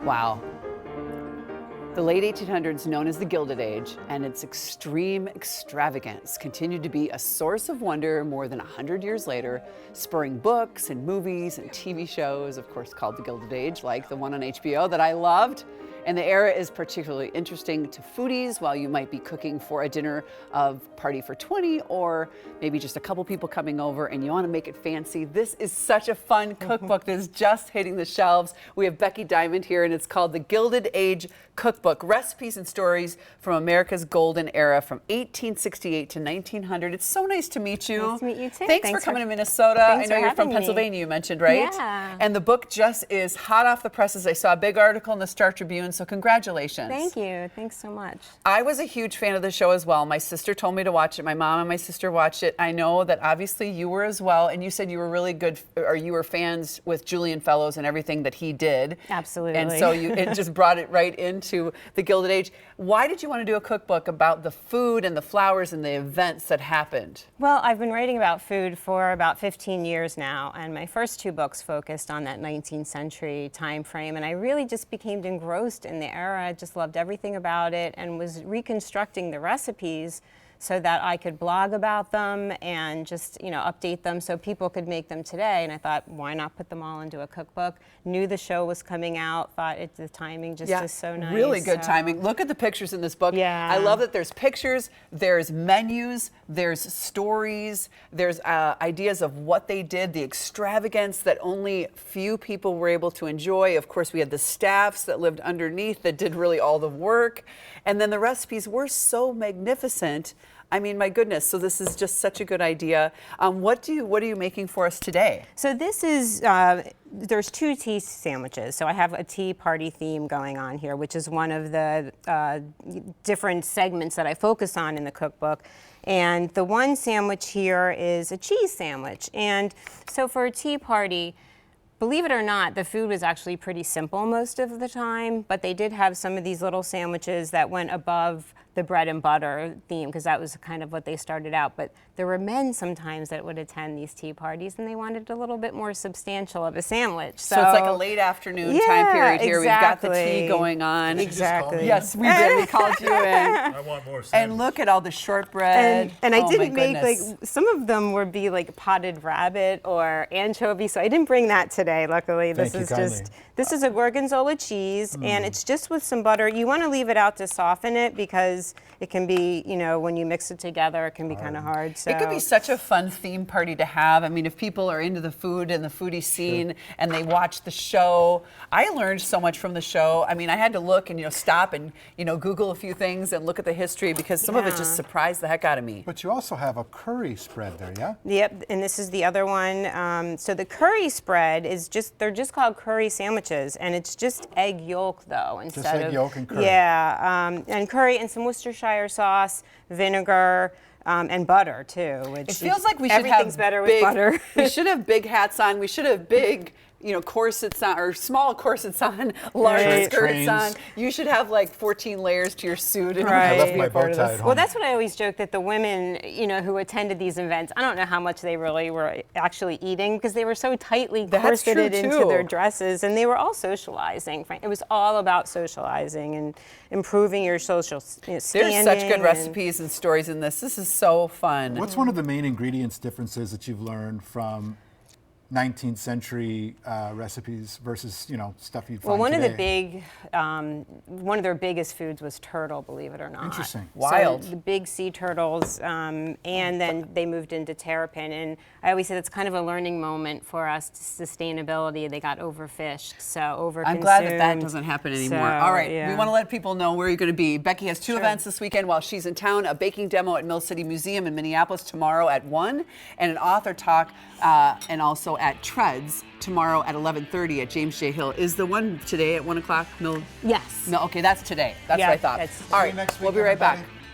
Wow. The late 1800s, known as the Gilded Age, and its extreme extravagance continued to be a source of wonder more than 100 years later, spurring books and movies and TV shows, of course, called the Gilded Age, like the one on HBO that I loved. And the era is particularly interesting to foodies while you might be cooking for a dinner of party for 20 or maybe just a couple people coming over and you want to make it fancy. This is such a fun cookbook that is just hitting the shelves. We have Becky Diamond here and it's called The Gilded Age Cookbook, Recipes and Stories from America's Golden Era from 1868 to 1900. It's so nice to meet you. Nice to meet you too. Thanks for coming to Minnesota. I know you're from me. Pennsylvania, you mentioned, right? Yeah. And the book just is hot off the presses. I saw a big article in the Star Tribune, so congratulations. Thank you. Thanks so much. I was a huge fan of the show as well. My sister told me to watch it. My mom and my sister watched it. I know that obviously you were as well, and you said you were really good, or you were fans with Julian Fellowes and everything that he did. Absolutely. And so it just brought it right into the Gilded Age. Why did you want to do a cookbook about the food and the flowers and the events that happened? Well, I've been writing about food for about 15 years now, and my first two books focused on that 19th century time frame, and I really just became engrossed in the era. I just loved everything about it and was reconstructing the recipes so that I could blog about them and just, update them so people could make them today. And I thought, why not put them all into a cookbook? Knew the show was coming out, thought the timing just is so nice. Really good timing. Look at the pictures in this book. Yeah. I love that there's pictures, there's menus, there's stories, there's ideas of what they did, the extravagance that only few people were able to enjoy. Of course, we had the staffs that lived underneath that did really all the work. And then the recipes were so magnificent. I mean, my goodness, so this is just such a good idea. What are you making for us today? So this is, there's two tea sandwiches. So I have a tea party theme going on here, which is one of the different segments that I focus on in the cookbook. And the one sandwich here is a cheese sandwich. And so for a tea party, believe it or not, the food was actually pretty simple most of the time, but they did have some of these little sandwiches that went above the bread and butter theme, because that was kind of what they started out. But there were men sometimes that would attend these tea parties, and they wanted a little bit more substantial of a sandwich. So it's like a late afternoon time period here. Exactly. We've got the tea going on. Exactly. Yes, we did. We called you in. I want more sandwich. And look at all the shortbread. And I Oh, didn't my make, goodness. some of them would be like potted rabbit or anchovy, so I didn't bring that today, luckily. Thank you kindly. This is a gorgonzola cheese, and it's just with some butter. You want to leave it out to soften it because it can be, when you mix it together, it can be kind of hard. So. It could be such a fun theme party to have. I mean, if people are into the food and the foodie scene and they watch the show, I learned so much from the show. I mean, I had to look and, stop and, Google a few things and look at the history because some of it just surprised the heck out of me. But you also have a curry spread there, yeah? Yep, and this is the other one. So the curry spread is they're just called curry sandwiches, and it's just egg yolk though, instead of egg yolk and curry. Yeah, and curry and some Worcestershire sauce, vinegar, and butter too. Which It feels like we should everything's have better big, with butter. We should have big hats on. We should have big, corsets on, or small corsets on, large Right. skirts Trains. on. You should have like 14 layers to your suit. And Right. I left Be my a part bow of tie this. at home. Well, that's what I always joke, that the women, who attended these events, I don't know how much they really were actually eating because they were so tightly That's corseted true, into too. their dresses, and they were all socializing. It was all about socializing and improving your social standing. There's such good and- recipes and stories in this. This is so fun. What's one of the main ingredients differences that you've learned from 19th century recipes versus, stuff you'd find Well, one today? of the big, one of their biggest foods was turtle, believe it or not. Interesting. Wild. So the big sea turtles, and then they moved into terrapin. And I always say that's kind of a learning moment for us, sustainability. They got overfished, so overconsumed. I'm glad that doesn't happen anymore. So, All right, yeah. we want to let people know where you're going to be. Becky has two events this weekend while she's in town, a baking demo at Mill City Museum in Minneapolis tomorrow at 1, and an author talk, and also at Treads tomorrow at 11:30 at James J. Hill. Is the one today at 1 o'clock? Yes. No, okay, that's today. That's Yeah, what I thought. that's All right, next we'll be week, right back. everybody.